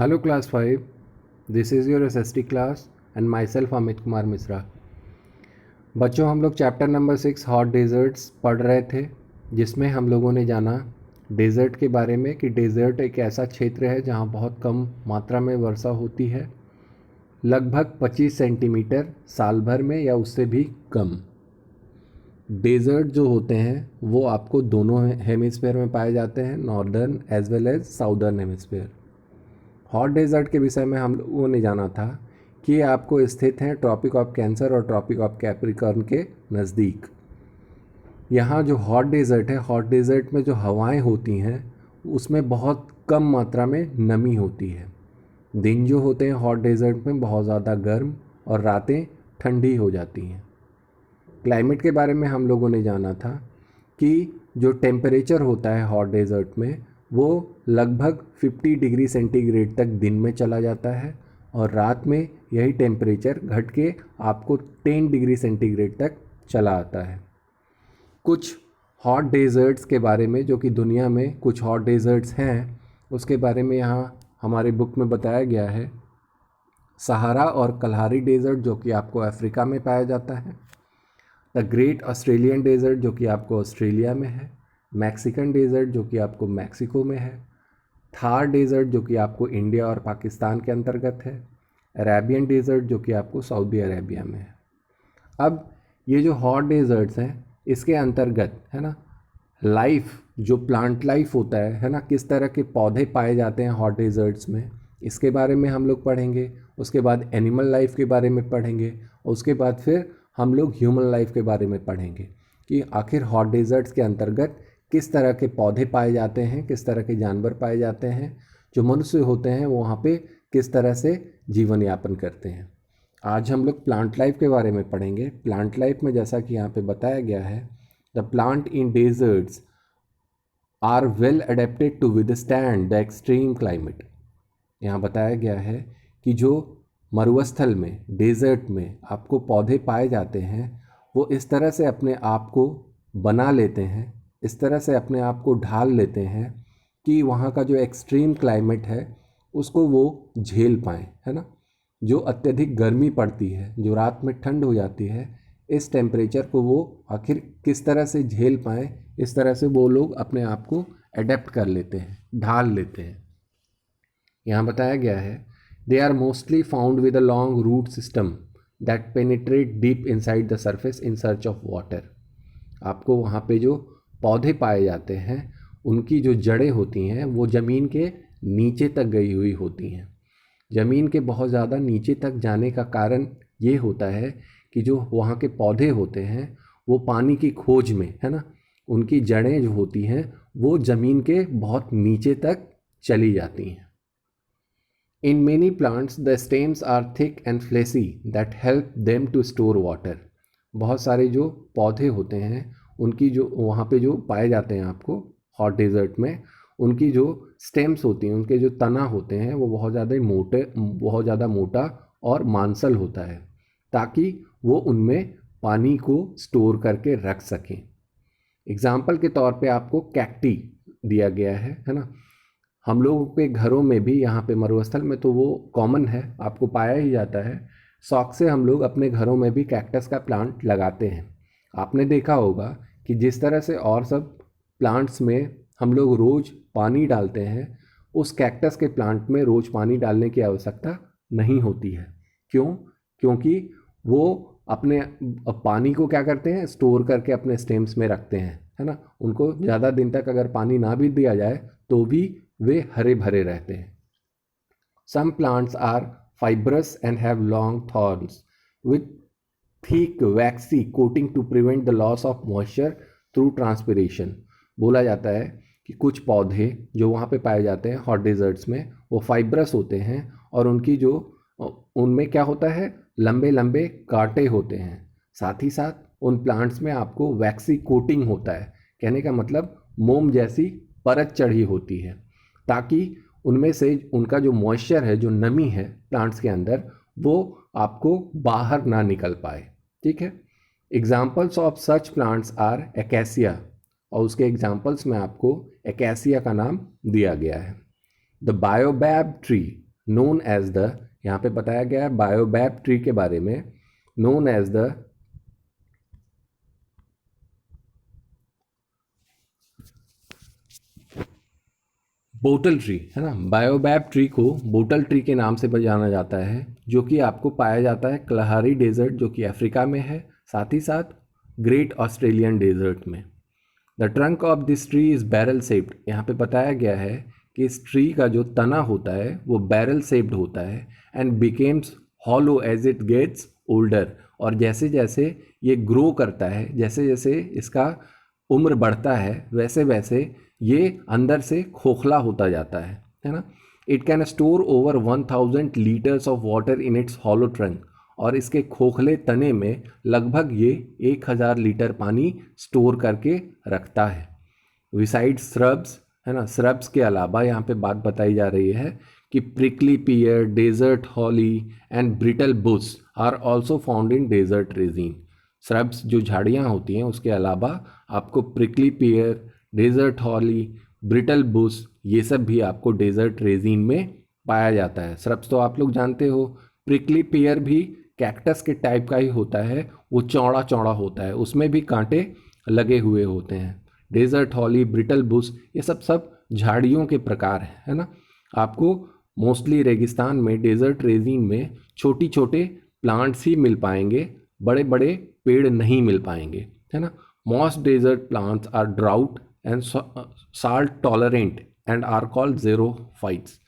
Hello class 5, this is your SST class and myself Amit Kumar Mishra. बच्चों हम लोग चैप्टर नंबर 6 हॉट डेजर्ट्स पढ़ रहे थे, जिसमें हम लोगों ने जाना डेज़र्ट के बारे में कि डेज़र्ट एक ऐसा क्षेत्र है जहां बहुत कम मात्रा में वर्षा होती है, लगभग 25 सेंटीमीटर साल भर में या उससे भी कम। डेज़र्ट जो होते हैं वो आपको दोनों हेमिस्फेयर में पाए जाते हैं, northern as well as southern hemisphere. Hot desert के विषय में हम लोगों ने जाना था कि ये आपको स्थित हैं ट्रॉपिक ऑफ कैंसर और ट्रॉपिक ऑफ कैप्रिकॉर्न के नज़दीक। यहाँ जो हॉट डेजर्ट है, हॉट डेजर्ट में जो हवाएं होती हैं उसमें बहुत कम मात्रा में नमी होती है। दिन जो होते हैं हॉट डेजर्ट में बहुत ज़्यादा गर्म और रातें ठंडी हो जाती हैं। क्लाइमेट के बारे में हम लोगों ने जाना था कि जो टेम्परेचर होता है हॉट डेजर्ट में वो लगभग 50 डिग्री सेंटीग्रेड तक दिन में चला जाता है और रात में यही टेम्परेचर घट के आपको 10 डिग्री सेंटीग्रेड तक चला आता है। कुछ हॉट डेजर्ट्स के बारे में, जो कि दुनिया में कुछ हॉट डेजर्ट्स हैं, उसके बारे में यहाँ हमारे बुक में बताया गया है। सहारा और कलहारी डेजर्ट जो कि आपको अफ्रीका में पाया जाता है, द ग्रेट ऑस्ट्रेलियन डेजर्ट जो कि आपको ऑस्ट्रेलिया में है, मैक्सिकन डेजर्ट जो कि आपको मैक्सिको में है, थार डेजर्ट जो कि आपको इंडिया और पाकिस्तान के अंतर्गत है, अरेबियन डेजर्ट जो कि आपको सऊदी अरेबिया में है। अब ये जो हॉट डेजर्ट्स हैं इसके अंतर्गत है ना, लाइफ जो प्लांट लाइफ होता है ना, किस तरह के पौधे पाए जाते हैं हॉट डेजर्ट्स में, इसके बारे में हम लोग पढ़ेंगे। उसके बाद एनिमल लाइफ के बारे में पढ़ेंगे और उसके बाद फिर हम लोग ह्यूमन लाइफ के बारे में पढ़ेंगे कि आखिर हॉट डेजर्ट्स के अंतर्गत किस तरह के पौधे पाए जाते हैं, किस तरह के जानवर पाए जाते हैं, जो मनुष्य होते हैं वो वहाँ पे किस तरह से जीवन यापन करते हैं। आज हम लोग प्लांट लाइफ के बारे में पढ़ेंगे। प्लांट लाइफ में जैसा कि यहाँ पे बताया गया है, the plant in deserts are well adapted to withstand the extreme climate. यहाँ बताया गया है कि जो मरुस्थल में, डेजर्ट में आपको पौधे पाए जाते हैं वो इस तरह से अपने आप को बना लेते हैं, इस तरह से अपने आप को ढाल लेते हैं कि वहाँ का जो एक्सट्रीम क्लाइमेट है उसको वो झेल पाएँ, है ना। जो अत्यधिक गर्मी पड़ती है, जो रात में ठंड हो जाती है, इस टेम्परेचर को वो आखिर किस तरह से झेल पाएँ, इस तरह से वो लोग अपने आप को अडेप्ट कर लेते हैं, ढाल लेते हैं। यहाँ बताया गया है, they are mostly found with a long root system that penetrate deep inside the surface in search of water. आपको वहाँ पे जो पौधे पाए जाते हैं उनकी जो जड़ें होती हैं वो ज़मीन के नीचे तक गई हुई होती हैं। ज़मीन के बहुत ज़्यादा नीचे तक जाने का कारण ये होता है कि जो वहाँ के पौधे होते हैं वो पानी की खोज में, है ना, उनकी जड़ें जो होती हैं वो ज़मीन के बहुत नीचे तक चली जाती हैं। In many plants, the stems are thick and fleshy that help them to store water. बहुत सारे जो पौधे होते हैं उनकी जो वहाँ पे जो पाए जाते हैं आपको हॉट डेजर्ट में, उनकी जो स्टेम्स होती हैं, उनके जो तना होते हैं वो बहुत ज़्यादा मोटा और मांसल होता है, ताकि वो उनमें पानी को स्टोर करके रख सकें। एग्जाम्पल के तौर पे आपको कैक्टी दिया गया है ना। हम लोगों के घरों में भी यहाँ पे मरुस्थल में तो वो कॉमन है, आपको पाया ही जाता है। शौक से हम लोग अपने घरों में भी कैक्टस का प्लांट लगाते हैं। आपने देखा होगा कि जिस तरह से और सब प्लांट्स में हम लोग रोज़ पानी डालते हैं, उस कैक्टस के प्लांट में रोज़ पानी डालने की आवश्यकता नहीं होती है। क्यों? क्योंकि वो अपने पानी को क्या करते हैं, स्टोर करके अपने स्टेम्स में रखते हैं, है ना। उनको ज़्यादा दिन तक अगर पानी ना भी दिया जाए तो भी वे हरे भरे रहते हैं। Some plants are fibrous and have long thorns with thick waxy coating to prevent the loss of moisture through transpiration. बोला जाता है कि कुछ पौधे जो वहाँ पे पाए जाते हैं हॉट डेजर्ट्स में वो फाइब्रस होते हैं और उनमें क्या होता है, लंबे लंबे कांटे होते हैं। साथ ही साथ उन प्लांट्स में आपको वैक्सी कोटिंग होता है, कहने का मतलब मोम जैसी परत चढ़ी होती है, ताकि उनमें से उनका जो मॉइस्चर है, जो नमी है प्लांट्स के अंदर, वो आपको बाहर ना निकल पाए। ठीक है। Examples of such plants are acacia, और उसके एग्जाम्पल्स में आपको एकेसिया का नाम दिया गया है। The baobab tree known as the, यहाँ पे बताया गया है बायोबैब ट्री के बारे में, known as the bottle tree, है ना। बायोबैब ट्री को बोटल ट्री के नाम से जाना जाता है, जो कि आपको पाया जाता है कलहारी डेजर्ट जो कि अफ्रीका में है, साथ ही साथ ग्रेट ऑस्ट्रेलियन डेजर्ट में। The trunk of this tree is barrel shaped, यहाँ पे बताया गया है कि इस ट्री का जो तना होता है वो बैरल शेप्ड होता है, and becomes hollow as it gets older, और जैसे जैसे ये ग्रो करता है, जैसे जैसे इसका उम्र बढ़ता है, वैसे वैसे ये अंदर से खोखला होता जाता है ना। It can store over 1000 litres of water in its hollow trunk, और इसके खोखले तने में लगभग ये 1000 लीटर पानी स्टोर करके रखता है। विसाइड श्रब्स, है ना, श्रब्स के अलावा यहाँ पे बात बताई जा रही है कि prickly pear, desert holly and brittle bush are also found in desert region. Shrubs जो झाड़ियाँ होती हैं उसके अलावा आपको prickly pear, desert holly, brittle bush, ये सब भी आपको डेजर्ट रेजिन में पाया जाता है। श्रब्स तो आप लोग जानते हो, प्रिकली पियर भी कैक्टस के टाइप का ही होता है, वो चौड़ा चौड़ा होता है, उसमें भी कांटे लगे हुए होते हैं। डेजर्ट हॉली, ब्रिटल बुश, ये सब झाड़ियों के प्रकार हैं, है ना। आपको मोस्टली रेगिस्तान में, डेजर्ट रेजिन में छोटी छोटे प्लांट्स ही मिल पाएंगे, बड़े बड़े पेड़ नहीं मिल पाएंगे, है ना। Most desert plants are drought and salt tolerant and are called xerophytes.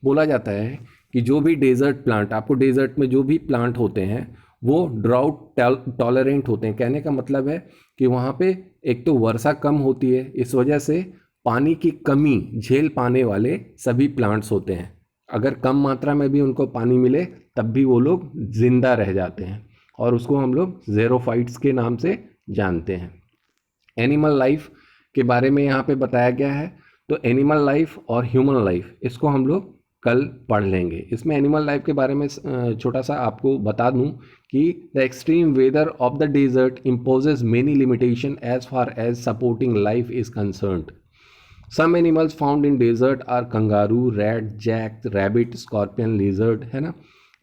बोला जाता है कि जो भी डेजर्ट प्लांट, आपको डेजर्ट में जो भी प्लांट होते हैं वो ड्राउट टॉलरेंट होते हैं। कहने का मतलब है कि वहाँ पे एक तो वर्षा कम होती है, इस वजह से पानी की कमी झेल पाने वाले सभी प्लांट्स होते हैं। अगर कम मात्रा में भी उनको पानी मिले तब भी वो लोग जिंदा रह जाते हैं, और उसको हम लोग ज़ेरोफाइट्स के नाम से जानते हैं। एनिमल लाइफ के बारे में यहाँ पे बताया गया है, तो एनिमल लाइफ और ह्यूमन लाइफ इसको हम लोग कल पढ़ लेंगे। इसमें एनिमल लाइफ के बारे में छोटा सा आपको बता दूं कि the extreme weather of the desert imposes many limitation as far as supporting life is concerned. Some animals found in desert are kangaroo, rat, jack, rabbit, scorpion, lizard, है ना।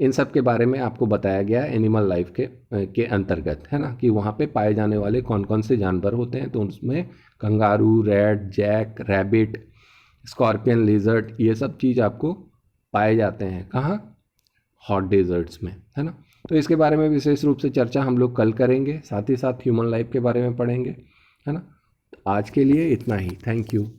इन सब के बारे में आपको बताया गया है एनिमल लाइफ के अंतर्गत, है ना, कि वहाँ पे पाए जाने वाले कौन कौन से जानवर होते हैं। तो उसमें kangaroo, rat, jack, rabbit, scorpion, lizard, ये सब चीज़ आपको पाए जाते हैं कहाँ, हॉट डेजर्ट्स में, है ना। तो इसके बारे में विशेष रूप से चर्चा हम लोग कल करेंगे, साथ ही साथ ह्यूमन लाइफ के बारे में पढ़ेंगे, है ना। तो आज के लिए इतना ही, थैंक यू।